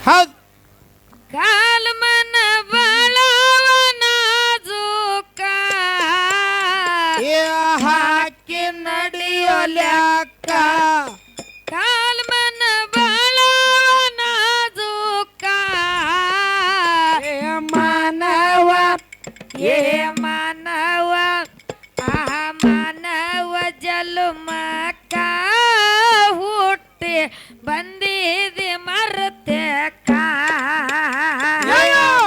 ಹೌದ್ ಕಾಲ್ಮನ ಬಾಳವನ ಜೋಕ ಹಾಕಿ ನಡೆಯೊಲ್ಯಾಕ ಕಾಲ್ಮನ ಬಾಳವನ ಜೋಕ ಮಾನವ ಏ ಮಾನವ ಮಾನವ ಜಲಮಕ ಹುಟ್ಟಿ ಬಂದಿದೆ ಮರತೆಕ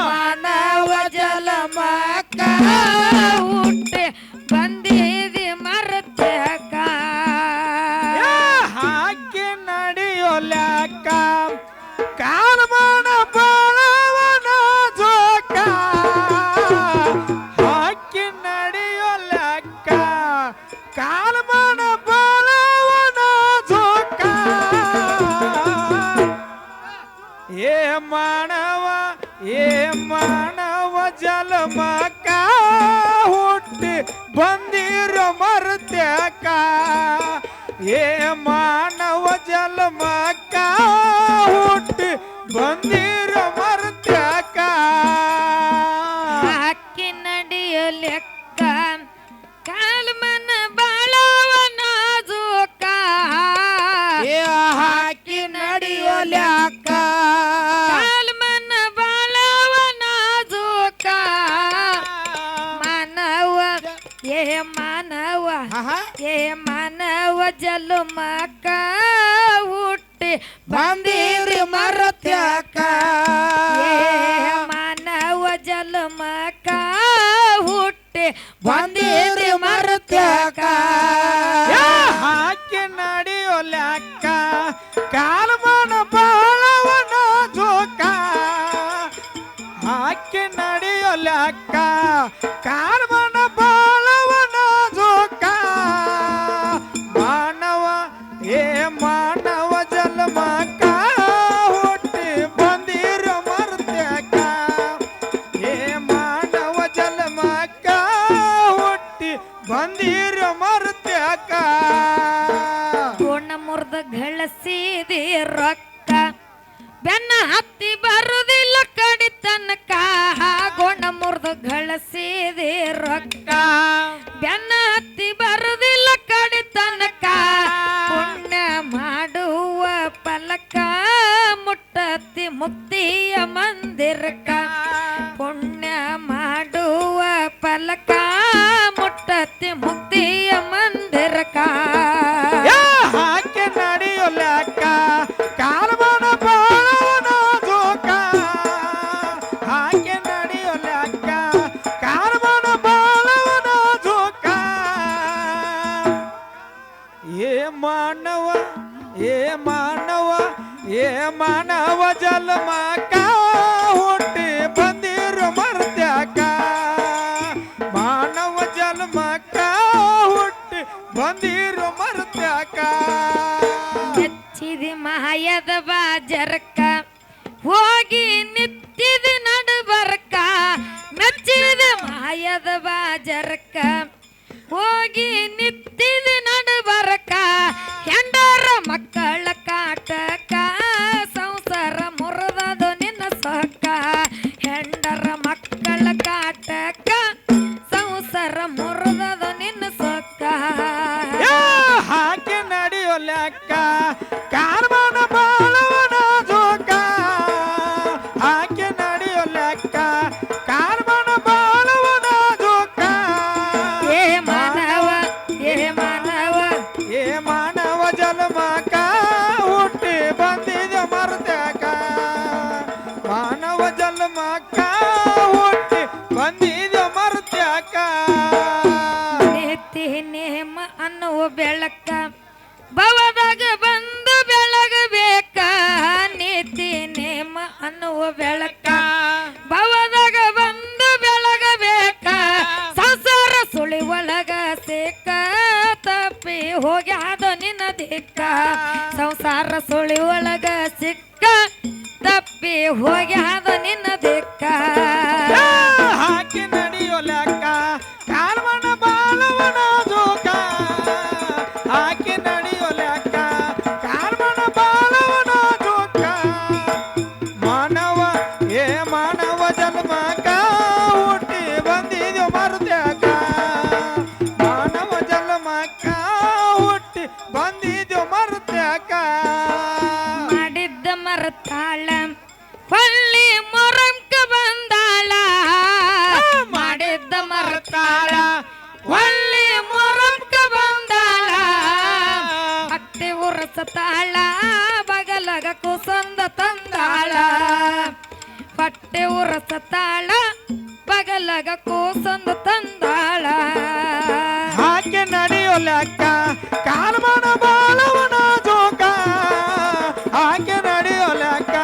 ಮಾನವ ಜಲಮಕ ಹುಟ್ಟಿ ಬಂದಿದೆ ಮರತೆಕ ಹಾಕಿ ನಡೆಯೊಲ್ಯಾಕ ಕಾಲ್ಮನ ಬಾಳವನ ಜೋಕ ಹಾಕಿ ನಡೆಯೊಲ್ಯಾಕ ಕಾಲ್ಮನ ಬಾಳವನ ಜೋಕ ಏ ಮಾನವ ಜಲಮಕ ಹುಟ್ಟಿ ಬಂದಿರೋ ಮರ್ತ್ಯಾಕ ಏ ಮಾನವ ಜಲಮಕ ಹುಟ್ಟಿ ಬಂದಿರೋ ಮರ್ತ್ಯಾಕ ಹಾಕಿ ನಡೆಯಲೆಕ್ಕ ಕಾಲ್ಮನ ಬಾಳವನ ಜೋಕ ಏ ಹಾಕಿ ನಡೆಯೊಲ್ಯಾಕ ಕಾಲ್ಮನ ಬಾಳವನ ಜೋಕ ಮಾನವ ಏ ಮಾನವ ಏ ಮಾನವ ಜಲಮಕ ಹುಟ್ಟಿ ಬಂದಿರಿ ಮರತ್ಯಾಕ ಏ ಮಾನವ ಜಲಮಕ ಹುಟ್ಟಿ ಬಂದಿರಿ ಮರತ್ಯಾಕ ಹಾಕಿ ನಡೆಯೊಲ್ಯಾಕ ಕಾಲ್ಮನ ಬಾಳವನ ಜೋಕ ಹಾಕಿ ನಡೆಯೊಲ್ಯಾಕ ಕಾಲ್ಮನ ಬಾಳವನ ಜೋಕ ಮಾನವ ಏ ಮಾನವ ಜಲಮಕ ಹುಟ್ಟಿ ಬಂದಿರೋ ಮರ್ತ್ಯಾಕ ಏ ಮಾನವ ಜಲಮಕ ಹುಟ್ಟಿ ಬಂದಿರೋ ಮರ್ತ್ಯಾಕ ಗುಣ ಮುರ್ದ ಗಳಿಸಿದಿ ರೊಕ್ಕ ಬೆನ್ನ ಹತ್ತಿ ಬರುದಿಲ್ಲ ಕಡಿ ತನಕ ಗುಣ ಮುರ್ದ ಗಳಿಸಿದಿ ರೊಕ್ಕ ಬೆನ್ನ ಹತ್ತಿ ಬರುದಿಲ್ಲ ಕಡಿ ತನಕ ಪುಣ್ಯ ಮಾಡುವ ಫಲಕ ಮುಟ್ಟತಿ ಮುಕ್ತಿಯ ಮಂದಿರಕ ಪುಣ್ಯ ಮಾಡುವ ಫಲಕ ಮುಟ್ಟತಿ ಮುಕ್ತಿಯ ಮಂದಿರಕ ಹಾಕಿ ನಡೆಯೊಲ್ಯಾಕ ಕಾಲ್ಮನ ಬಾಳವನ ಜೋಕ ಹಾಕಿ ನಡೆಯೊಲ್ಯಾಕ ಕಾಲ್ಮನ ಬಾಳವನ ಜೋಕ ಏ ಮಾನವ ಜಲಮಕ ಹುಟ್ಟಿ ಬಂದಿರೋ ಮರ್ತ್ಯಾಕ ಮಾನವ ಜಲಮಕ ಹುಟ್ಟಿ ಬಂದಿರೋ ಮರ್ತ್ಯಾಕ ನೆಚ್ಚಿದಿ ಮಾಯದ ಬಾಜರಕ ಹೋಗಿ ನಿತ್ತಿದ ನಡುಬರಕ ಮೆಚ್ಚಿದ ಮಾಯದ ಬಾಜರಕ ಹೋಗಿ ನಿತ್ತಿದ ನಡುಬರಕ ಹೆಂಡರ ಮಕ್ಕಳ ಕಾಟಕ ಸಂಸಾರ ಮುರಿದದು ನಿನ್ನ ಸೊಕ್ಕ ಹೆಂಡರ ಮಕ್ಕಳ ಕಾಟಕ ಸಂಸಾರ ಮುರಿದದು ನಿನ್ನ ಸೊಕ್ಕ ಹಾಕಿ ನಡೆಯೊಲ್ಯಾಕ ಕಾಲ್ಮನ ಬಾಳವನ ಜೋಕ ಹಾಕಿ ನಡೆಯೊಲ್ಯಾಕ ಕಾಲ್ಮನ ಬಾಳವನ ಜೋಕ ಏ ಮಾನವ ಏ ಮಾನವ ಏ ಮಾನವ ಜಲಮಕ ಹುಟ್ಟಿ ಬಂದಿದ ಮರ್ತ್ಯಾಕ ಮಾನವ ಜಲಮಕ ಹುಟ್ಟಿ ಬಂದಿದ ಮರ್ತ್ಯಾಕ ನೀತಿ ನೇಮ ಅನ್ನುವ ಬೆಳಕ ಭವದಾಗ ಬಂದು ಬೆಳಗಬೇಕ ನೀತಿ ನೇಮ ಅನ್ನುವ ಬೆಳಕ ಭವದಾಗ ಬಂದು ಬೆಳಗಬೇಕ ಸಂಸಾರ ಸುಳಿ ಒಳಗ ಸೇಕ ತಪ್ಪಿ ಹೋಗ್ಯಾದ ನಿನ್ನ ದಿಕ್ಕ ಸಂಸಾರ ಸುಳಿ ಒಳಗ ಸಿಕ್ಕ ತಪ್ಪಿ ಹೋಗ್ಯಾದ ನಿನ್ನ ದಿಕ್ಕ ಹಾಕಿ ನಡೆಯೊಲ್ಯಾಕ ಕಾಲ್ಮನ ಬಾಳವನ ಜೋಕ ಹಾಕಿ ನಡೆಯೊಲ್ಯಾಕ ಕಾಲ್ಮನ ಬಾಳವನ ಜೋಕ ಮರತಾಳ ಹೊಳ್ಳಿ ಮೊರಂಕ ಬಂದಾಳ ಮಾಡಿದ್ದ ಮರತಾಳ ಹೊಳ್ಳಿ ಮೊರಂಕ ಬಂದಾಳ ಅತ್ತೆ ಉರಸತಾಳ ಬಗಲಗ ಕುಸಂದ ತಂದಾಳ ಪಟ್ಟೆ ಉರಸತಾಳ ಬಗಲಗ ಕೂಸಂದ ತಂದಾಳ ಹಾಗೆ ನಡೆಯೋಲಕ್ಕ ಕಾಲ್ಮನ ಬಾಳವನ ಜೋಕ ಹಾಗೆ ನಡೆಯೋಲಕ್ಕ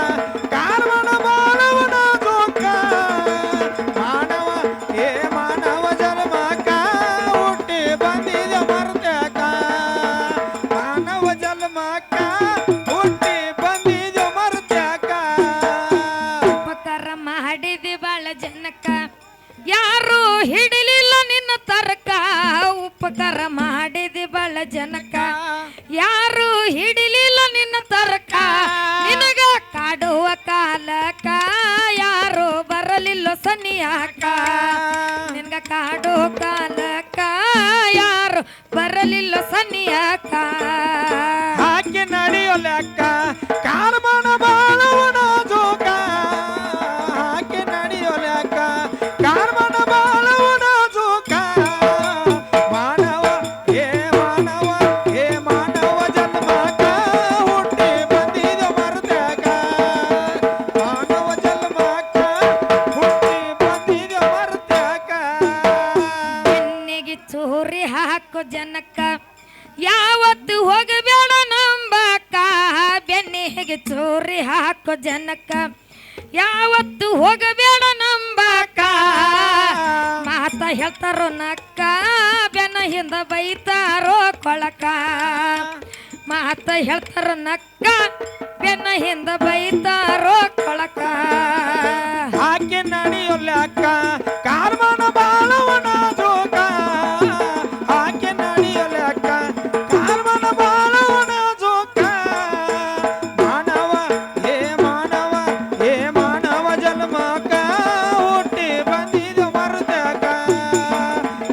ಕಾಲ್ಮನ ಬಾಳವನ ಜೋಕ ಮಾನವ ಏ ಮಾನವ ಜನ್ಮಕ್ಕ ಹುಟ್ಟಿ ಬಂದಿದೆ ಮರ್ತಕ ಮಾನವ ಜನ್ಮಕ್ಕ ಹುಟ್ಟಿ ಬಂದಿದೆ ಮರ್ತಕ ಉಪಕಾರ ಮಾಡಿದಿ ಬಾಳ ಜನಕ್ಕ ಯಾರು ಹಿಡಿಲಿಲ್ಲ ನಿನ್ನ ತರ್ಕ ಉಪಕಾರ ಮಾಡಿದಿ ಬಾಳ ಜನಕ್ಕ ಯಾರು ಹಿಡಿಲಿಲ್ಲ ನಿನ್ನ ತರ್ಕ ನಿನಗ ಕಾಡುವ ಕಾಲಕ್ಕ ಯಾರು ಬರಲಿಲ್ಲ ಸನಿಯಾಕ ನಿನಗ ಕಾಡು ಕಾಲಕ್ಕ ಯಾರು ಬರಲಿಲ್ಲ ಸನಿಯಾಕ ಹಾಕಿ ನಡೆಯೋಲಕ್ಕ ಕಾಲ್ಮನ ಬಾಳವನ ಜೋಕ ಹಾಕಿ ನಡೆಯೋಲಕ್ಕ ಕಾಲ್ಮನ ಬಾಳವನ ಜೋಕ ಮಾನವ ಏ ಮಾನವ ಏ ಮಾನವ ಜನ್ಮಕ್ಕ ಹುಟ್ಟಿ ಬಂದಿದ ಮರ್ತಕ ಮಾನವ ಜನ್ಮಕ್ಕ ಹುಟ್ಟಿ ಬಂದಿದ ಮರ್ತಕ ಬೆನ್ನಿಗೆ ಚೂರಿ ಹಾಕೋ ಜನಕ್ಕ ಯಾವತ್ತು ಹೋಗಬೇಡ ನಂಬಕ ಬೆನ್ನಿಗೆ ಚೂರಿ ಹಾಕೋ ಜನಕ್ಕ ಯಾವತ್ತು ಹೋಗಬೇಡ ನಂಬಕ ಮಾತ ಹೇಳ್ತಾರೋ ನಕ್ಕ ಬೆನ್ನ ಹಿಂದ ಬೈತಾರೋ ಕೊಳಕ ಮಾತ ಹೇಳ್ತಾರೋ ನಕ್ಕ ಬೆನ್ನ ಹಿಂದ ಬೈತಾರೋ ಕೊಳಕ ಹಾಕಿ ನಡೆಯೋಲಕ್ಕ ಕಾಲ್ಮನ ಬಾಳವನ ಜೋಕ ಹಾಕಿ ನಡೆಯೋಲಕ್ಕ ಕಾಲ್ಮನ ಬಾಳವನ ಜೋಕ ಮಾನವ ಏ ಮಾನವ ಏ ಮಾನವ ಜನ್ಮಕ್ಕ ಹುಟ್ಟಿ ಬಂದಿದ ಮರ್ತಕ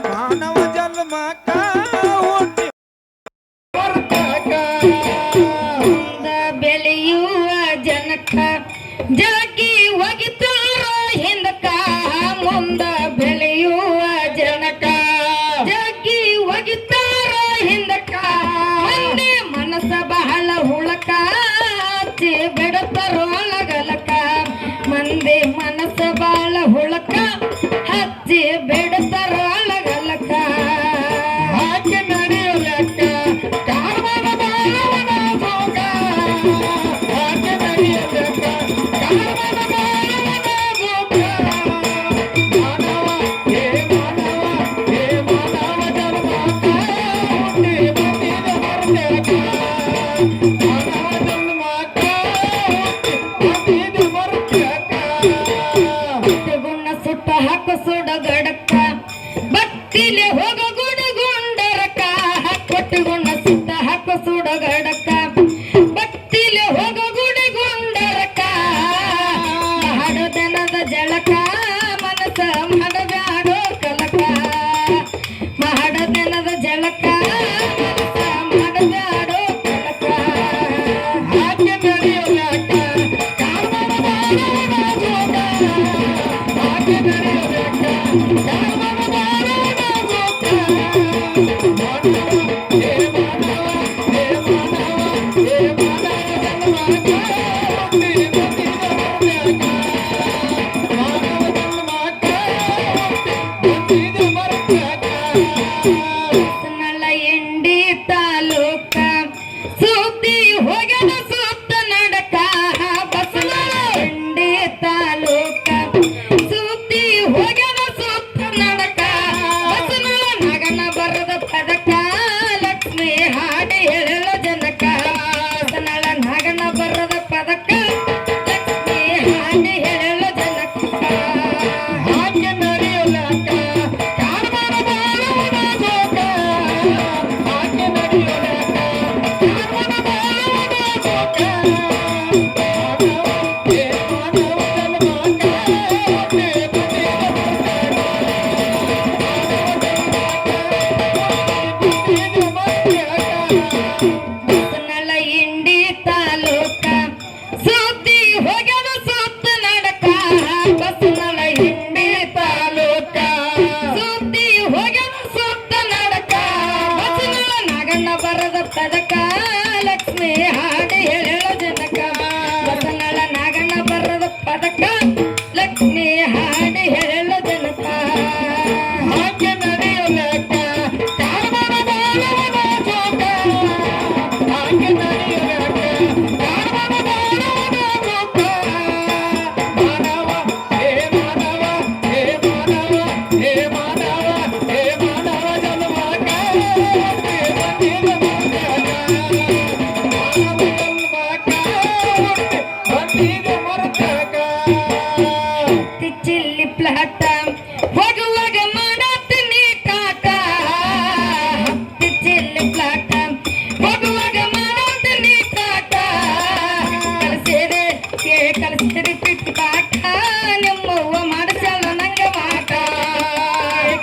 ಮಾನವ ಜನ್ಮಕ್ಕ ಹುಟ್ಟಿ ಮರ್ತಕ ಮುಂದ ಬೆಳೆಯುವ ಜನಕ್ಕ ಜಗ್ಗಿ ಒಗಿತಾರೋ ಹಿಂದಕ್ಕ ಮುಂದ ಬೆಳೆಯುವ ಜನಕ್ಕ ಜಗ್ಗಿ ಒಗಿತಾರೋ ಹಿಂದಕ್ಕ ಮಂದಿ ಮನಸ್ಸ ಬಹಳ ಹುಳಕ ಹಚ್ಚಿ ಬಿಡತಾರೋ ಒಳಗಲಕ ಮಂದಿ ಮನಸ್ಸ ಬಹಳ ಹುಳಕ ಹಚ್ಚಿ ಬಿಡತಾರೋ ಒಳಗಲಕ ಹಾಕಿ ನಡೆಯೋಲಕ್ಕ ಕಾಲ್ಮನ ಬಾಳವನ ಜೋಕ ಹಾಕಿ ನಡೆಯೋಲಕ್ಕ ಕಾಲ್ಮನ ಬಾಳವನ ಜೋಕ ಮಾನವ ಏ ಮಾನವ ಏ ಮಾನವ ಜನ್ಮಕ್ಕ ಹುಟ್ಟಿ ಬಂದಿದ ಮರ್ತಕ ಮಾನವ ಜನ್ಮಕ್ಕ ಹುಟ್ಟಿ ಬಂದಿದ ಮರ್ತಕ ಗುಣ ಸುಟ್ಟ ಹಾಕು ಸುಡಗಡಕ್ಕ ಬತ್ತಿಲೆ ಹೋಗ ಗುಡಗುಂಡರಕ ಕೊಟ್ಟು ಗುಣ ಸುಟ್ಟ ಹಾಕು ಸುಡಗಡಕ್ಕ ಬತ್ತಿಲೆ ಹೋಗ ಗುಡಗುಂಡರಕ ಮಾಡದನದ ಜಳಕ ಮನಸ ಮಾಡಬ್ಯಾಡೋ ಕಲಕ ಮಾಡದನದ ಜಳಕ ಮನಸ ಮಾಡಬ್ಯಾಡೋ ಕಲಕ ಹಾಕಿ ನಡೆಯೋಲಕ್ಕ ಕಾಲ್ಮನ ಬಾಳವನ ಜೋಕ ಹಾಕಿ ನಡೆಯೋಲಕ್ಕ ಕಾಲ್ಮನ ಬಾಳವನ ಜೋಕ ಮಾನವ ಏ ಮಾನವ ಏ ಮಾನವ ಏ ಮಾನವ ಜನ್ಮಕ್ಕ ಹುಟ್ಟಿ ಬಂದಿದ ಮರ್ತಕ ಮಾನವ ಜನ್ಮಕ್ಕ ಹುಟ್ಟಿ ಬಂದಿದ ಮರ್ತಕ ಬಸನಳ ಎಂಡಿ ತಾಲೂಕ ಸುದ್ದಿ ಹೋಗದ ಸುತ್ತ ನಡಕ ಬಸನಳ ಎಂಡಿ ತಾಲೂಕ ಸುದ್ದಿ ಹೋಗದ ಸುತ್ತ ಕಲಿಸಿರಿ ಪಿಟ್ಟು ಪಾಠ ನಿಮ್ಮವ್ವ ಮಾಡಿಸಲ್ಲ ನಂಗ ಮಾಟ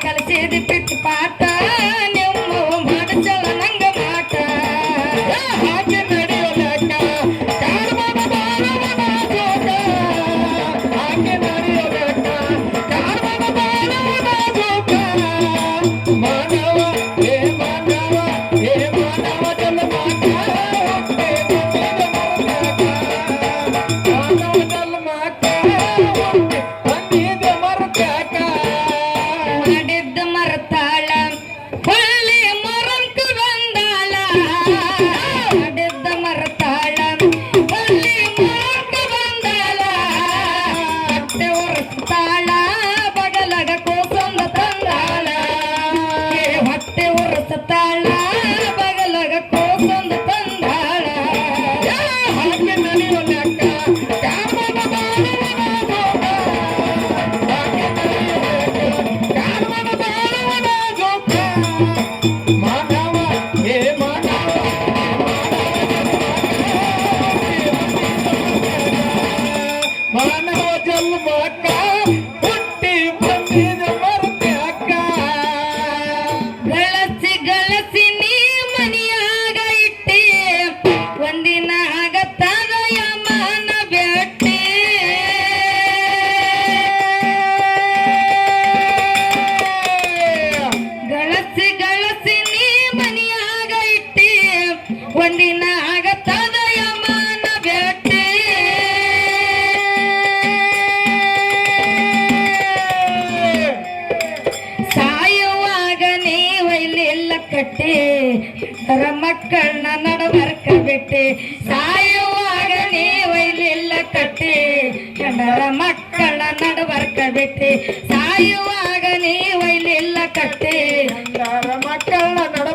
ಕಲಿಸಿರಿ ಪಿಟ್ಟು ಪಾಠ ನಿಮ್ಮವ್ವ ಮಾಡಿಸಲ್ಲ ನಂಗ ಮಾಟ ಹಾಗೆ ನಡೆಯೋ ಲೆಕ್ಕ ಕಾರ್ಮನ ಬಾಳವನ ಜೋಗ ಹಾಗೆ ನಡೆಯೋ ಲೆಕ್ಕ ಕಾರ್ಮನ ಬಾಳವನ ಜೋಗ ಮಾನವ ಹೇ ಮಾನವ ಜನ್ಮಕ್ಕ ಹೊಟ್ಟೆ ಬಂದಿದ ಮರತ್ಯಾಕ ಮಾಡಿದ್ದ ಮರತಾಳ ಹೊಳ್ಳಿ ಮರಂಕ ಬಂದಾಳ ಮಾಡಿದ್ದ ಮರತಾಳ ಹೊಳ್ಳಿ ಮರಂಕ ಬಂದಾಳ ಹೊಟ್ಟೆ ಒರೆಸ್ತಾಳ ಬಗಲಗ ಕೋಸಂದ ತಂದಾಳ ಹೊಟ್ಟೆ ಒರೆಸ್ತಾಳ ಬಗಲಗ ಕೋಸಂದ ತಂದಾಳ ಹಾಗೆ ನಡೆಯೋ ಲೆಕ್ಕ ಕಾರ್ಮನ ಬಾಳವನ ಜೋಗ ಹಾಗೆ ನಡೆಯೋ ಲೆಕ್ಕ ಕಾರ್ಮನ ಬಾಳವನ ಜೋಗ ಮಾನವ ಹೇ ಮಾನವ ಮಾನವ ಜನ್ಮಕ್ಕ ಹುಟ್ಟಿ ಬಂದಿದ ಮರತ್ಯಾಕ ಗಳಸಿ ಗಳಸಿ ನೀ ಮನಿಯಾಗ ಇಟ್ಟಿ ಒಂದಿನ ಆಗತ್ತದ ಯಮನ ಬೆಟ್ಟಿ ಗಳಸಿ ಗಳಸಿ ನೀ ಮನಿಯಾಗ ಇಟ್ಟಿ ಒಂದಿನ ಆಗತ್ತದ ಯಮನ ಬೆಟ್ಟಿ ಸಾಯುವಾಗ ನೀವು ಇಲ್ಲೆಲ್ಲ ಕಟ್ಟಿ ಮಕ್ಕಳನ್ನ ನಡಬರ್ಕ ಬಿಟ್ಟಿ ಸಾಯುವಾಗ ನೀವು ಇಲ್ಲೆಲ್ಲ ಕಟ್ಟಿ ಕನ್ನಡ ಮಕ್ಕಳ ನಡಬರ್ಕ ಬಿಟ್ಟಿ ಸಾಯುವಾಗ ನೀವು ಇಲ್ಲೆಲ್ಲ ಕಟ್ಟಿ ಮಕ್ಕಳ ನಡ